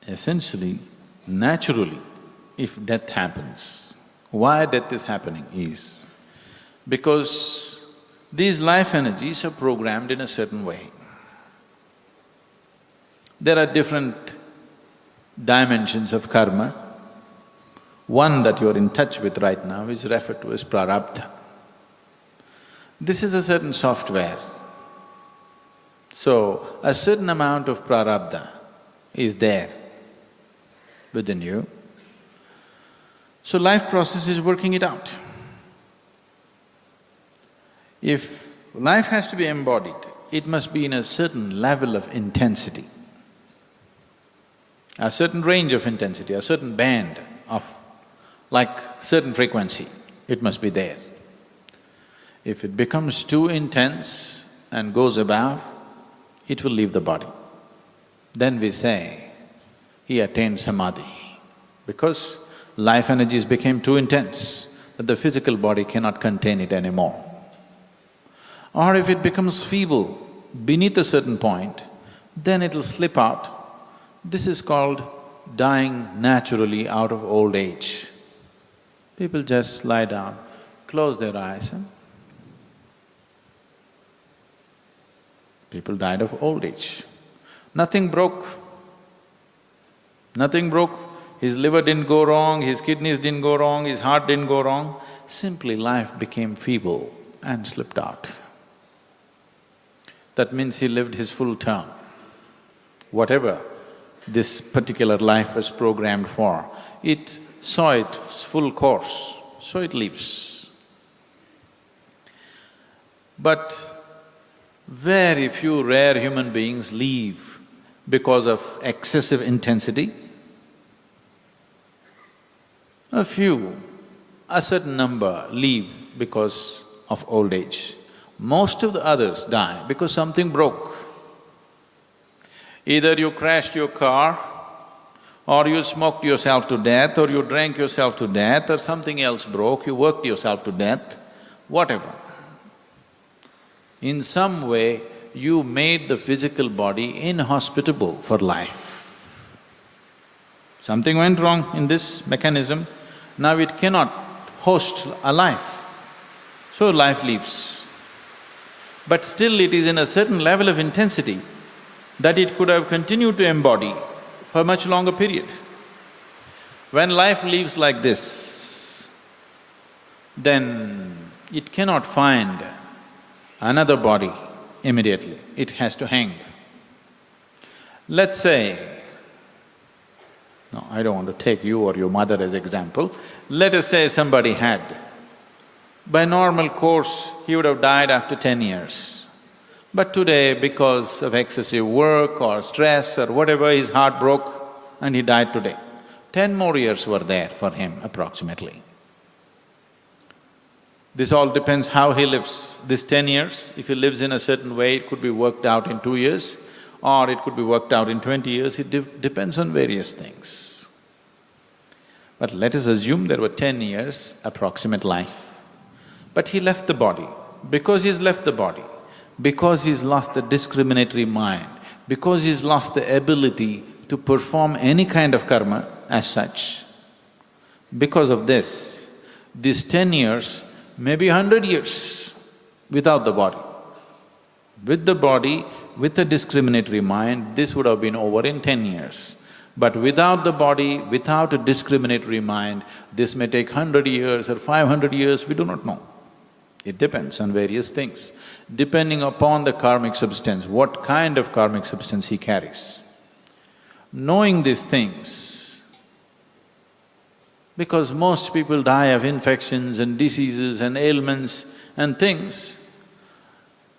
Essentially, naturally, if death happens, why death is happening is because these life energies are programmed in a certain way. There are different dimensions of karma. One that you're in touch with right now is referred to as prarabdha. This is a certain software. So, a certain amount of prarabdha is there within you. So life process is working it out. If life has to be embodied, it must be in a certain level of intensity, a certain range of intensity, a certain band of… like certain frequency, it must be there. If it becomes too intense and goes above, it will leave the body. Then we say, he attained samadhi, because life energies became too intense that the physical body cannot contain it anymore. Or if it becomes feeble beneath a certain point, then it'll slip out. This is called dying naturally out of old age. People just lie down, close their eyes and people died of old age. Nothing broke. Nothing broke. His liver didn't go wrong, his kidneys didn't go wrong, his heart didn't go wrong. Simply life became feeble and slipped out. That means he lived his full term. Whatever this particular life was programmed for, it saw its full course, so it leaves. But very few rare human beings leave because of excessive intensity. A few, a certain number leave because of old age. Most of the others die because something broke. Either you crashed your car, or you smoked yourself to death, or you drank yourself to death, or something else broke, you worked yourself to death, whatever. In some way, you made the physical body inhospitable for life. Something went wrong in this mechanism, now it cannot host a life, so life leaves. But still it is in a certain level of intensity that it could have continued to embody for a much longer period. When life leaves like this, then it cannot find another body immediately, it has to hang. Let's say, no, I don't want to take you or your mother as example. Let us say somebody had, by normal course, he would have died after 10 years. But today, because of excessive work or stress or whatever, his heart broke and he died today. 10 more years were there for him approximately. This all depends how he lives. This 10 years, if he lives in a certain way, it could be worked out in 2 years, or it could be worked out in 20 years, it depends on various things. But let us assume there were 10 years approximate life. But he left the body. Because he's left the body, because he's lost the discriminatory mind, because he's lost the ability to perform any kind of karma as such, because of this, these 10 years may be 100 years without the body. With the body, with a discriminatory mind, this would have been over in 10 years. But without the body, without a discriminatory mind, this may take 100 years or 500 years, we do not know. It depends on various things, depending upon the karmic substance, what kind of karmic substance he carries. Knowing these things, because most people die of infections and diseases and ailments and things,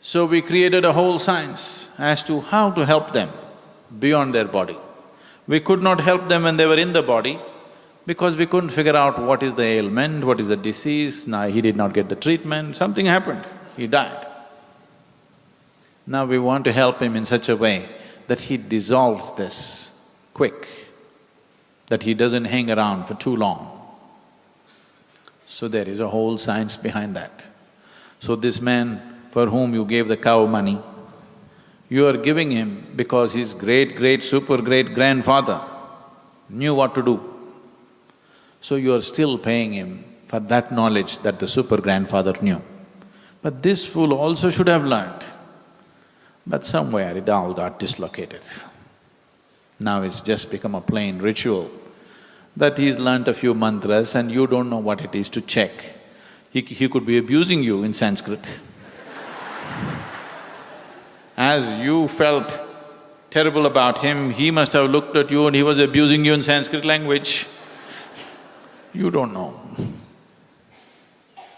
so we created a whole science as to how to help them beyond their body. We could not help them when they were in the body because we couldn't figure out what is the ailment, what is the disease. Now he did not get the treatment, something happened, he died. Now we want to help him in such a way that he dissolves this quick, that he doesn't hang around for too long. So there is a whole science behind that. So this man for whom you gave the cow money, you are giving him because his great-great-super-great-grandfather knew what to do. So you are still paying him for that knowledge that the super-grandfather knew. But this fool also should have learnt, but somewhere it all got dislocated. Now it's just become a plain ritual that he's learnt a few mantras and you don't know what it is to check. He could be abusing you in Sanskrit. As you felt terrible about him, he must have looked at you and he was abusing you in Sanskrit language. You don't know.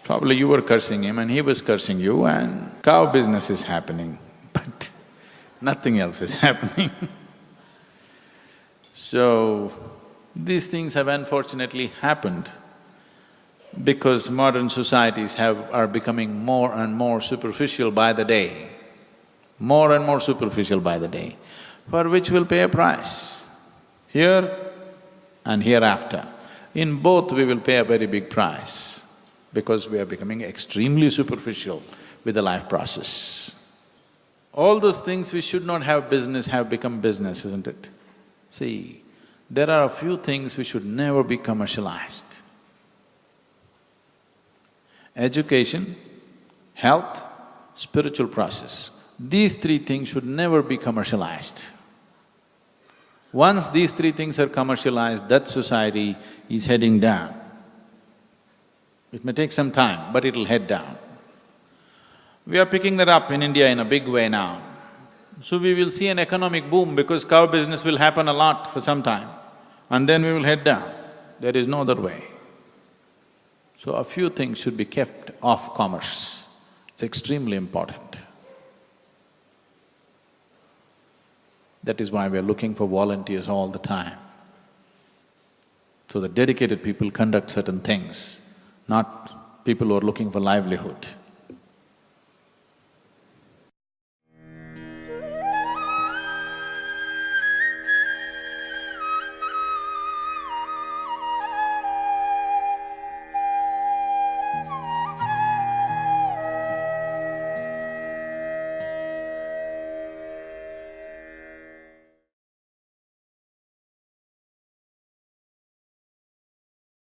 Probably you were cursing him and he was cursing you and cow business is happening, but nothing else is happening. So, these things have unfortunately happened because modern societies are becoming more and more superficial by the day, more and more superficial by the day, for which we'll pay a price, here and hereafter. In both we will pay a very big price because we are becoming extremely superficial with the life process. All those things which should not have business have become business, isn't it? See, there are a few things which should never be commercialized. Education, health, spiritual process. These three things should never be commercialized. Once these three things are commercialized, that society is heading down. It may take some time, but it'll head down. We are picking that up in India in a big way now. So we will see an economic boom because cow business will happen a lot for some time and then we will head down. There is no other way. So a few things should be kept off commerce. It's extremely important. That is why we are looking for volunteers all the time. So that dedicated people conduct certain things, not people who are looking for livelihood.